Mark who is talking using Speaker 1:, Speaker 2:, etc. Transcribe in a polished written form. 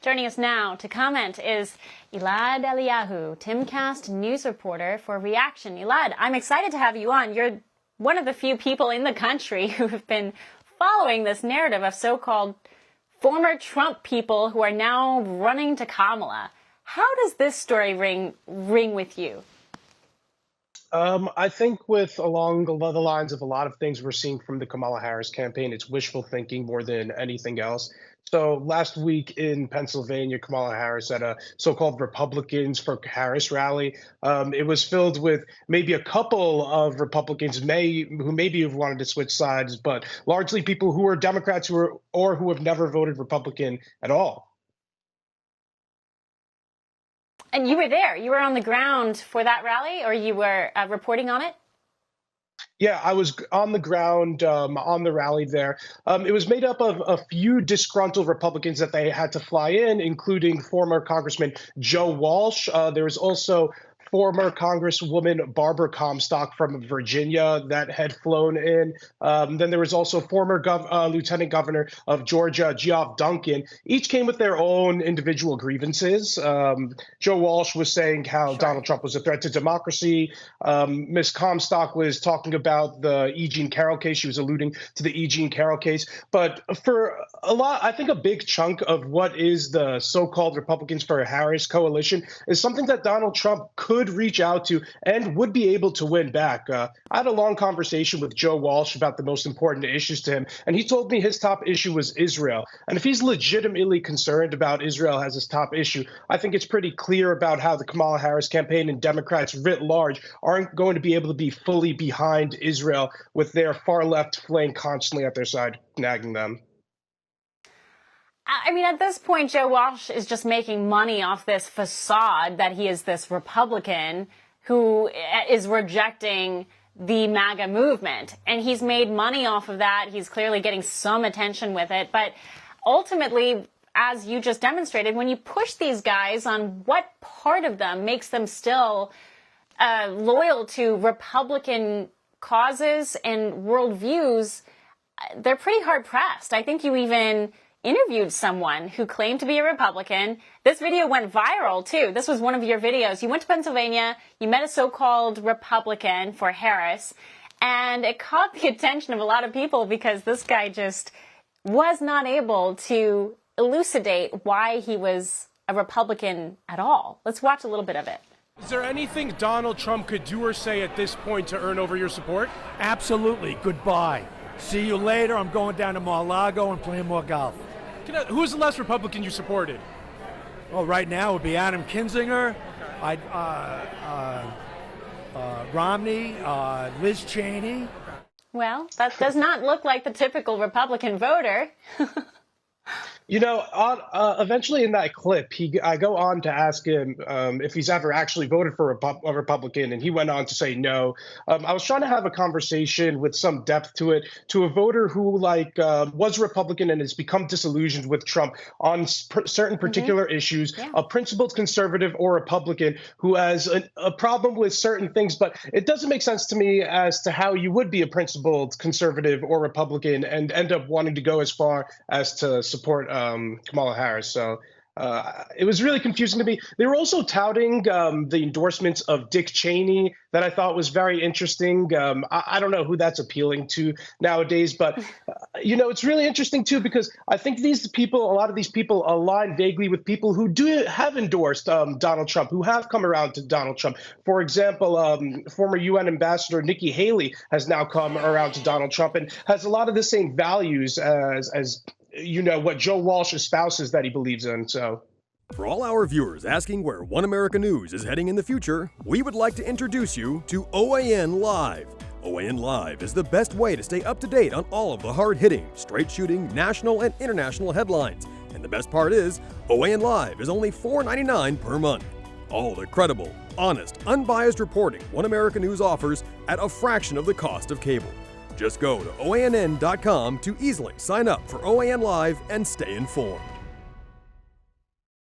Speaker 1: Joining us now to comment is Elad Eliahu, Timcast news reporter for Reaction. Elad, I'm excited to have you on. You're one of the few people in the country who have been following this narrative of so-called former Trump people who are now running to Kamala. How does this story ring with you?
Speaker 2: I think along the lines of a lot of things we're seeing from the Kamala Harris campaign, it's wishful thinking more than anything else. So last week in Pennsylvania, Kamala Harris at a so-called Republicans for Harris rally. It was filled with maybe a couple of Republicans who maybe have wanted to switch sides, but largely people who are Democrats who have never voted Republican at all.
Speaker 1: And you were there. You were on the ground for that rally, or you were reporting on it?
Speaker 2: Yeah, I was on the ground on the rally there. It was made up of a few disgruntled Republicans that they had to fly in, including former Congressman Joe Walsh. There was also former Congresswoman Barbara Comstock from Virginia that had flown in. Then there was also former Lieutenant Governor of Georgia, Geoff Duncan. Each came with their own individual grievances. Joe Walsh was saying how Donald Trump was a threat to democracy. Ms. Comstock was talking about the E. Jean Carroll case. She was alluding to the E. Jean Carroll case. But for I think a big chunk of what is the so-called Republicans for Harris coalition is something that Donald Trump could reach out to and would be able to win back. I had a long conversation with Joe Walsh about the most important issues to him, and he told me his top issue was Israel. And if he's legitimately concerned about Israel as his top issue, I think it's pretty clear about how the Kamala Harris campaign and Democrats writ large aren't going to be able to be fully behind Israel with their far left flank constantly at their side, nagging them.
Speaker 1: I mean, at this point, Joe Walsh is just making money off this facade that he is this Republican who is rejecting the MAGA movement. And he's made money off of that. He's clearly getting some attention with it. But ultimately, as you just demonstrated, when you push these guys on what part of them makes them still loyal to Republican causes and worldviews, they're pretty hard pressed. I think you even interviewed someone who claimed to be a Republican. This video went viral, too. This was one of your videos. You went to Pennsylvania, you met a so-called Republican for Harris, and it caught the attention of a lot of people because this guy just was not able to elucidate why he was a Republican at all. Let's watch a little bit of it.
Speaker 3: Is there anything Donald Trump could do or say at this point to earn over your support?
Speaker 4: Absolutely. Goodbye. See you later. I'm going down to Mar-a-Lago and playing more golf.
Speaker 3: Who's the last Republican you supported?
Speaker 4: Well, right now it would be Adam Kinzinger, Romney, Liz Cheney.
Speaker 1: Well, that does not look like the typical Republican voter.
Speaker 2: You know, eventually in that clip, I go on to ask him if he's ever actually voted for a Republican, and he went on to say no. I was trying to have a conversation with some depth to it, to a voter who was Republican and has become disillusioned with Trump on certain particular issues, a principled conservative or Republican who has a problem with certain things, but it doesn't make sense to me as to how you would be a principled conservative or Republican and end up wanting to go as far as to support Kamala Harris. So it was really confusing to me. They were also touting the endorsements of Dick Cheney that I thought was very interesting. I don't know who that's appealing to nowadays, but it's really interesting too, because I think a lot of these people align vaguely with people who have endorsed Donald Trump, who have come around to Donald Trump. For example, former UN Ambassador Nikki Haley has now come around to Donald Trump and has a lot of the same values as what Joe Walsh espouses that he believes in. So,
Speaker 5: for all our viewers asking where One America News is heading in the future, we would like to introduce you to OAN Live. OAN Live is the best way to stay up to date on all of the hard-hitting, straight-shooting, national and international headlines. And the best part is, OAN Live is only $4.99 per month. All the credible, honest, unbiased reporting One America News offers at a fraction of the cost of cable. Just go to OANN.com to easily sign up for OAN Live and stay informed.